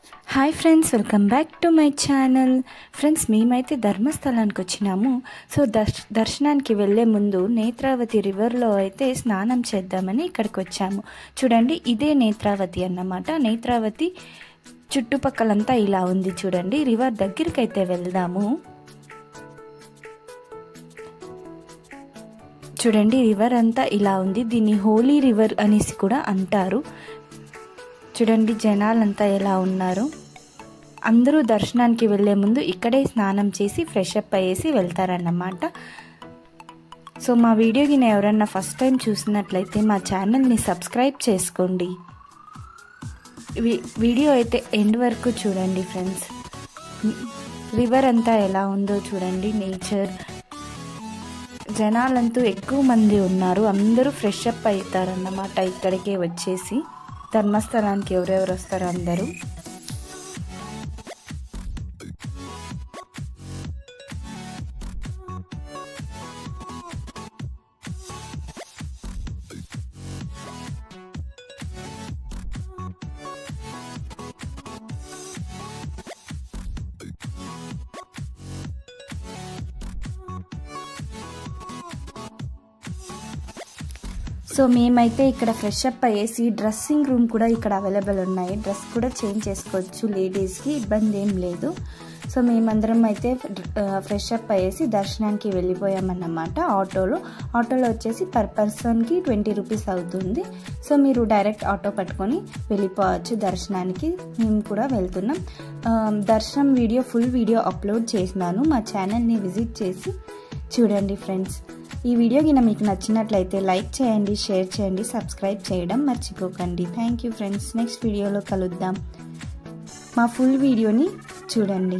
Hi friends, welcome back to my channel. Friends, మేమైతే ధర్మస్థలానికి వచ్చినాము. So దర్శనానికి వెళ్ళే ముందు నేత్రావతి రివర్లో అయితే స్నానం చేద్దామని ఇక్కడికి వచ్చాము. చూడండి, ఇదే నేత్రావతి అన్నమాట. నేత్రావతి చుట్టుపక్కలంతా ఇలా ఉంది. చూడండి, రివర్ దగ్గరికి అయితే వెళ్దాము. చూడండి, రివర్ అంతా ఇలా ఉంది. దీన్ని హోలీ రివర్ అనేసి కూడా అంటారు. చూడండి, జనాలంతా ఎలా ఉన్నారు. అందరూ దర్శనానికి వెళ్ళే ముందు ఇక్కడే స్నానం చేసి ఫ్రెష్ అప్ అయ్యేసి వెళ్తారన్నమాట. సో మా వీడియోకి ఎవరన్నా ఫస్ట్ టైం చూసినట్లయితే మా ఛానల్ని సబ్స్క్రైబ్ చేసుకోండి. వీడియో అయితే ఎండ్ వరకు చూడండి ఫ్రెండ్స్. రివర్ అంతా ఎలా ఉందో చూడండి. నేచర్, జనాలంతా ఎక్కువ మంది ఉన్నారు. అందరూ ఫ్రెష్ అప్ అవుతారన్నమాట. ఇక్కడికే వచ్చేసి ధర్మస్థలానికి ఎవరెవరు వస్తారో అందరూ. సో మేమైతే ఇక్కడ ఫ్రెష్ అప్ అయ్యేసి డ్రెస్సింగ్ రూమ్ కూడా ఇక్కడ అవైలబుల్ ఉన్నాయి. డ్రెస్ కూడా చేంజ్ చేసుకోవచ్చు, లేడీస్కి ఇబ్బంది ఏం లేదు. సో మేమందరం అయితే ఫ్రెష్ అప్ అయ్యేసి దర్శనానికి వెళ్ళిపోయామన్నమాట. ఆటోలో వచ్చేసి పర్ పర్సన్కి 20 రూపీస్ అవుతుంది. సో మీరు డైరెక్ట్ ఆటో పట్టుకొని వెళ్ళిపోవచ్చు దర్శనానికి. మేము కూడా వెళ్తున్నాం. దర్శనం వీడియో, ఫుల్ వీడియో అప్లోడ్ చేసినాను. మా ఛానల్ని విజిట్ చేసి చూడండి ఫ్రెండ్స్. ఈ వీడియో కింద మీకు నచ్చినట్లయితే లైక్ చేయండి, షేర్ చేయండి, సబ్స్క్రైబ్ చేయడం మర్చిపోకండి. Thank you friends. నెక్స్ట్ వీడియోలో కలుద్దాం. మా ఫుల్ వీడియోని చూడండి.